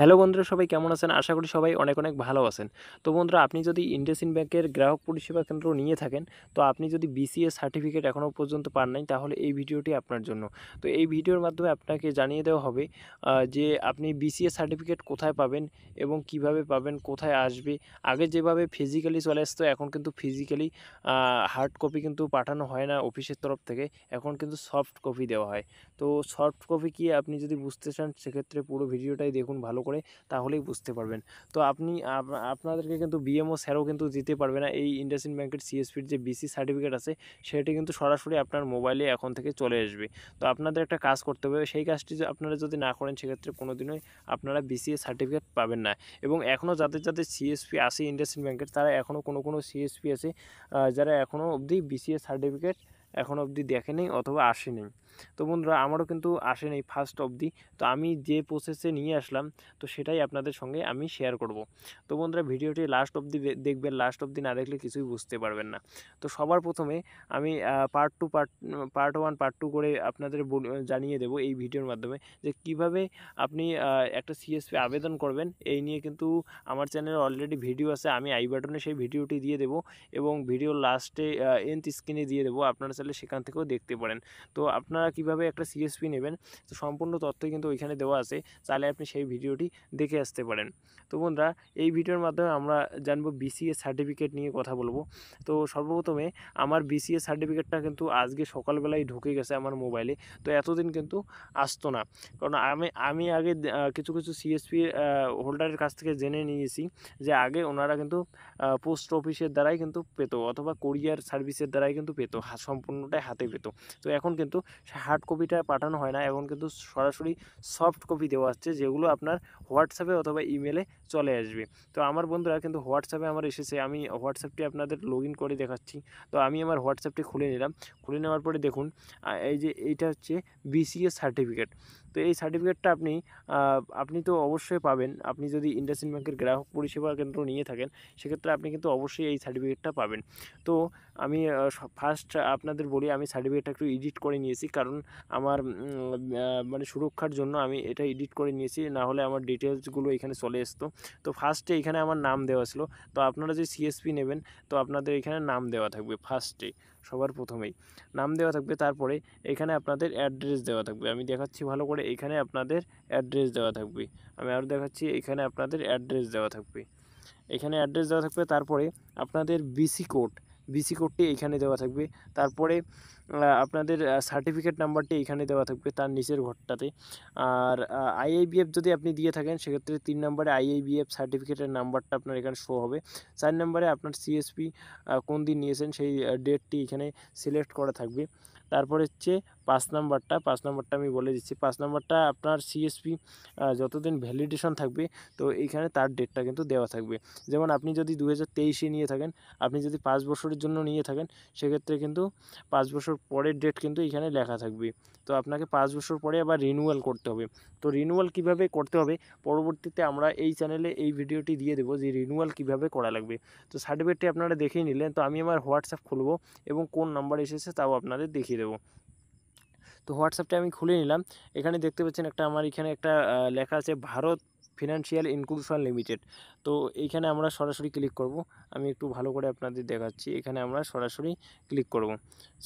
Hello বন্ধুরা, সবাই কেমন আছেন? আশা করি সবাই অনেক অনেক ভালো আছেন। তো বন্ধুরা, আপনি যদি ইন্ডাসইন্ড ব্যাংকের গ্রাহক পরিষেবা কেন্দ্র নিয়ে থাকেন, তো আপনি যদি বিসিএস সার্টিফিকেট এখনও পর্যন্ত পান নাই, তাহলে এই ভিডিওটি আপনার জন্য। তো এই ভিডিওর মাধ্যমে আপনাকে জানিয়ে দেওয়া হবে যে আপনি বিসিএস সার্টিফিকেট কোথায় পাবেন এবং কিভাবে পাবেন, কোথায় আসবে। আগে যেভাবে ফিজিক্যালি চলে আসতো, এখন কিন্তু ফিজিক্যালি হার্ড কপি কিন্তু পাঠানো হয় না অফিসের তরফ থেকে, এখন কিন্তু সফট কপি দেওয়া হয়। তো সফট কপি কি আপনি যদি বুঝতে চান, সেক্ষেত্রে পুরো ভিডিওটাই দেখুন ভালো করে, তাহলেই বুঝতে পারবেন। তো আপনি আপনাদেরকে কিন্তু বিএমও স্যারও কিন্তু দিতে পারবে না। এই ইন্ডাসইন্ড ব্যাংকের সিএসপির যে বিসি সার্টিফিকেট আছে, সেটি কিন্তু সরাসরি আপনার মোবাইলে এখন থেকে চলে আসবে। তো আপনাদের একটা কাজ করতে হবে, সেই কাজটি আপনারা যদি না করেন, সেক্ষেত্রে কোনোদিনই আপনারা বিসিএস সার্টিফিকেট পাবেন না। এবং এখনও যাদের যাদের সিএসপি আছে ইন্ডাসইন্ড ব্যাংকের, তারা এখনও কোনো সিএসপি আছে যারা এখনও অবধি বিসিএস সার্টিফিকেট এখনও অবধি দেখেনি অথবা আসেনি। তো বন্ধুরা, আমারও কিন্তু আসেনি ফার্স্ট অবধি। তো আমি যে প্রসেসে নিয়ে আসলাম, তো সেটাই আপনাদের সঙ্গে আমি শেয়ার করব। তো বন্ধুরা, ভিডিওটি লাস্ট অবধি দেখবেন, লাস্ট অবধি না দেখলে কিছুই বুঝতে পারবেন না। তো সবার প্রথমে আমি পার্ট 1 পার্ট 2 করে আপনাদের জানিয়ে দেব এই ভিডিওর মাধ্যমে যে কিভাবে আপনি একটা সিএসপি আবেদন করবেন। এই নিয়ে কিন্তু আমার চ্যানেলে অলরেডি ভিডিও আছে, আমি আই বাটনে সেই ভিডিওটি দিয়ে দেবো এবং ভিডিওর লাস্টে এন্ড স্ক্রিনে দিয়ে দেবো, আপনারা চাইলে সেখান থেকেও দেখতে পারেন। তো আপনারা কিভাবে একটা সিএসপি নেবেন, তো সম্পূর্ণ তথ্যই কিন্তু ওইখানে দেওয়া আছে, চাইলে আপনি সেই ভিডিওটি দেখে আসতে পারেন। তো বন্ধুরা, এই ভিডিওর মাধ্যমে আমরা জানবো বিসিএস সার্টিফিকেট নিয়ে কথা বলবো। তো সর্বপ্রথমে আমার বিসিএস সার্টিফিকেটটা কিন্তু আজকে সকালবেলায় ঢুকে গেছে আমার মোবাইলে। তো এতদিন কিন্তু আসতো না, কারণ আমি আগে কিছু কিছু সিএসপি হোল্ডারের কাছ থেকে জেনে নিয়েছি যে আগে ওনারা কিন্তু পোস্ট অফিসের দ্বারাই কিন্তু পেতো, অথবা কোরিয়ার সার্ভিসের দ্বারাই কিন্তু পেতো, সম্পূর্ণটাই হাতে পেতো। তো এখন কিন্তু হার্ড কপিটা পাঠানো হয় না, এখন কিন্তু সরাসরি সফট কপি দেওয়া হচ্ছে, যেগুলো আপনার হোয়াটসঅ্যাপে অথবা ইমেলে চলে আসবে। তো আমার বন্ধুরা কিন্তু হোয়াটসঅ্যাপে আমার এসেছে, আমি হোয়াটসঅ্যাপটি আপনাদের লগ ইন করে দেখাচ্ছি। তো আমি আমার হোয়াটসঅ্যাপটি খুলে নিলাম। খুলে নেওয়ার পরে দেখুন, এই যে এইটা হচ্ছে বিসিএস সার্টিফিকেট। তো এই সার্টিফিকেটটা আপনি তো অবশ্যই পাবেন। আপনি যদি ইন্ডাসইন্ড ব্যাংকের গ্রাহক পরিষেবা কেন্দ্র নিয়ে থাকেন, সেক্ষেত্রে আপনি কিন্তু অবশ্যই এই সার্টিফিকেটটা পাবেন। তো আমি ফার্স্ট আপনাদের বলি, আমি সার্টিফিকেটটা একটু এডিট করে নিয়েছি, কারণ আমার মানে সুরক্ষার জন্য আমি এটা এডিট করে নিয়েছি, না হলে আমার ডিটেলসগুলো এখানে চলে আসতো। তো ফার্স্টে এখানে আমার নাম দেওয়া ছিল। তো আপনারা যে সিএসপি নেবেন, তো আপনাদের এখানে নাম দেওয়া থাকবে ফার্স্টে, সবার প্রথমেই নাম দেওয়া থাকবে। তারপরে এখানে আপনাদের অ্যাড্রেস দেওয়া থাকবে, আমি দেখাচ্ছি ভালো করে, এখানে আপনাদের অ্যাড্রেস দেওয়া থাকবে। আমি আরও দেখাচ্ছি, এখানে আপনাদের অ্যাড্রেস দেওয়া থাকবে, এখানে অ্যাড্রেস দেওয়া থাকবে। তারপরে আপনাদের বিসি কোডটি এখানে দেওয়া থাকবে। তারপরে আপনাদের সার্টিফিকেট নাম্বারটি এখানে দেওয়া থাকবে তার নিচের ঘরটাতে। আর আইআইবিএফ যদি আপনি দিয়ে থাকেন, সেক্ষেত্রে 3 নম্বরে আইআইবিএফ সার্টিফিকেটের নাম্বারটা আপনার এখানে শো হবে। 4 নম্বরে আপনার সিএসপি কোন দিন নিয়েছেন, সেই ডেটটি এখানে সিলেক্ট করা থাকবে। তারপর হচ্ছে 5 নাম্বারটা আমি বলে দিচ্ছি। 5 নাম্বারটা আপনার সিএসপি যতদিন ভ্যালিডেশন থাকবে, তো এইখানে তার ডেটটা কিন্তু দেওয়া থাকবে। যেমন আপনি যদি 2023-এ নিয়ে থাকেন, আপনি যদি 5 বছরের জন্য নিয়ে থাকেন, সেক্ষেত্রে কিন্তু 5 বছর পরের ডেট কিন্তু এখানে লেখা থাকবে। তো আপনাকে 5 বছর পরে আবার রিনিউয়াল করতে হবে। তো রিনিউয়াল কীভাবে করতে হবে, পরবর্তীতে আমরা এই চ্যানেলে এই ভিডিওটি দিয়ে দেবো যে রিনিউয়াল কীভাবে করা লাগবে। তো সার্টিফিকেটটি আপনারা দেখেই নিলেন। তো আমি আমার হোয়াটসঅ্যাপ খুলবো এবং কোন নাম্বার এসেছে তাও আপনাদের দেখিয়ে দেবো। তো হোয়াটসঅ্যাপটা আমি খুলে নিলাম। এখানে দেখতে পাচ্ছেন আমার এখানে একটা লেখা আছে ভারত ফিনান্সিয়াল ইনক্লুশন লিমিটেড। তো এইখানে আমরা সরাসরি ক্লিক করব। আমি একটু ভালো করে আপনাদের দেখাচ্ছি, এখানে আমরা সরাসরি ক্লিক করব।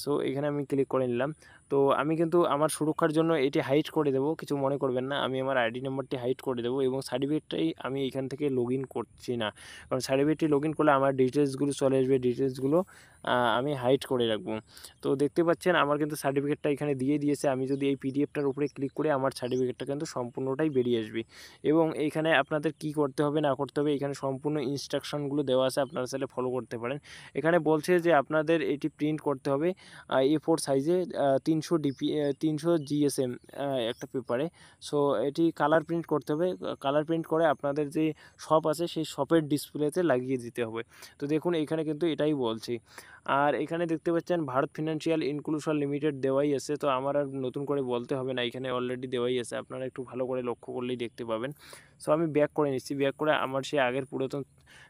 সো এখানে আমি ক্লিক করে নিলাম। তো আমি কিন্তু আমার সুরক্ষার জন্য এটি হাইড করে দেবো, কিছু মনে করবেন না। আমি আমার আইডি নাম্বারটি হাইড করে দেবো এবং সার্টিফিকেটটাই আমি এখান থেকে লগ ইন করছি না, কারণ সার্টিফিকেটটি লগ ইন করলে আমার ডিটেলসগুলো চলে আসবে, ডিটেলসগুলো আমি হাইড করে রাখবো। তো দেখতে পাচ্ছেন আমার কিন্তু সার্টিফিকেটটা এখানে দিয়ে দিয়েছে। আমি যদি এই পিডিএফটার উপরে ক্লিক করি, আমার সার্টিফিকেটটা কিন্তু সম্পূর্ণটাই বেরিয়ে আসবে। এবং এইখানে আপনাদের কি করতে হবে না করতে হবে, এখানে সম্পূর্ণ ইনস্ট্রাকশনগুলো দেওয়া আছে, আপনারা চাইলে ফলো করতে পারেন। এখানে বলছে যে আপনাদের এটি প্রিন্ট করতে হবে A4 সাইজে 300 জিএসএম একটা পেপারে। সো এটি কালার প্রিন্ট করতে হবে। কালার প্রিন্ট করে আপনাদের যে শপ আছে, সেই শপের ডিসপ্লেতে লাগিয়ে দিতে হবে। তো দেখুন, এখানে কিন্তু এটাই বলছে। আর এখানে দেখতে পাচ্ছেন ভারত ফিনান্সিয়াল ইনক্লুশন লিমিটেড দেওয়াই আছে। তো আমার আর নতুন করে বলতে হবে না, এখানে অলরেডি দেওয়াই আছে, আপনারা একটু ভালো করে লক্ষ্য করলেই দেখতে পাবেন। সো আমি ব্যাক করে নিচ্ছি, ব্যাক করে আমার সেই আগের পুরাতন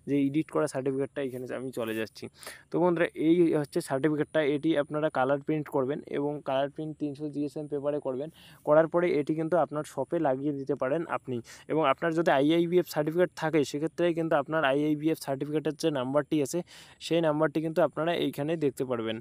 যে এডিট করা সার্টিফিকেটটা এখানে আমি চলে যাচ্ছি। তো বন্ধুরা এই হচ্ছে সার্টিফিকেটটা, এটি আপনারা কালার প্রিন্ট করবেন এবং কালার প্রিন্ট 300 জিএসএম পেপারে করবেন। করার পরে এটি কিন্তু আপনার শপে লাগিয়ে দিতে পারেন আপনি। এবং আপনার যদি আইআইবিএফ সার্টিফিকেট থাকে সেক্ষেত্রে কিন্তু আপনার আইআইবিএফ সার্টিফিকেটের যে নাম্বারটি আছে সেই নাম্বারটি কিন্তু আপনারা এইখানে দেখতে পারবেন।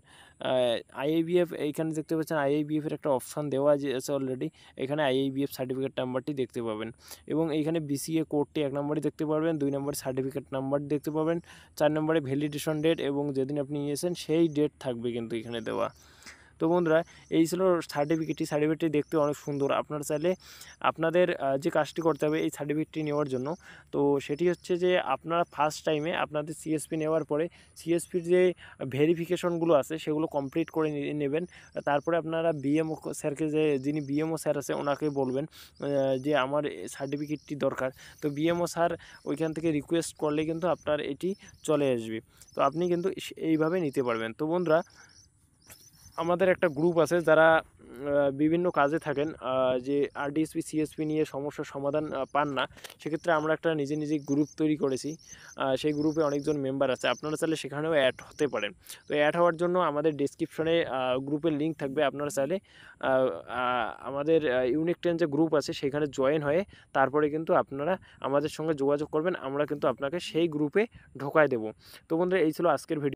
আইআইবিএফ এইখানে দেখতে পাচ্ছেন আইআইবিএফের একটা অপশান দেওয়া আছে অলরেডি, এখানে আইআইবিএফ সার্টিফিকেট নাম্বারটি দেখতে পাবেন এবং এইখানে বিসিএ কোডটি 1 নম্বরে দেখতে পারবেন, 2 নম্বরে সার্টিফিকেট নাম্বার দেখতে পাবেন, 4 নম্বরে ভ্যালিডেশন ডেট এবং যেদিন আপনি নিয়েছেন সেই ডেট থাকবে কিন্তু এখানে দেওয়া। তো বন্ধুরা এই ছিল সার্টিফিকেটটি দেখতে অনেক সুন্দর। আপনারা চাইলে আপনাদের যে কাজটি করতে হবে এই সার্টিফিকেটটি নেওয়ার জন্য, তো সেটি হচ্ছে যে আপনারা ফার্স্ট টাইমে আপনাদের সিএসপি নেওয়ার পরে সিএসপির যে ভেরিফিকেশনগুলো আছে সেগুলো কমপ্লিট করে নেবেন। তারপরে আপনারা বিএমও স্যারকে, যিনি বিএমও স্যার আছে ওনাকে বলবেন যে আমার সার্টিফিকেটটি দরকার। তো বিএমও স্যার ওইখান থেকে রিকোয়েস্ট করলে কিন্তু আপনার এটি চলে আসবে। তো আপনি কিন্তু এইভাবে নিতে পারবেন। তো বন্ধুরা আমাদের একটা গ্রুপ আছে যারা বিভিন্ন কাজে থাকেন, যে আরডিএসপি সিএসপি নিয়ে সমস্যার সমাধান পান না, সেক্ষেত্রে আমরা একটা নিজে গ্রুপ তৈরি করেছি। সেই গ্রুপে অনেকজন মেম্বার আছে, আপনারা চাইলে সেখানেও অ্যাড হতে পারেন। তো অ্যাড হওয়ার জন্য আমাদের ডেসক্রিপশনে গ্রুপের লিঙ্ক থাকবে, আপনারা চাইলে আমাদের ইউনিক 10 যে গ্রুপ আছে সেখানে জয়েন হয়ে তারপরে কিন্তু আপনারা আমাদের সঙ্গে যোগাযোগ করবেন, আমরা কিন্তু আপনাকে সেই গ্রুপে ঢোকায় দেব। তো বন্ধুরা এই ছিল আজকের ভিডিও।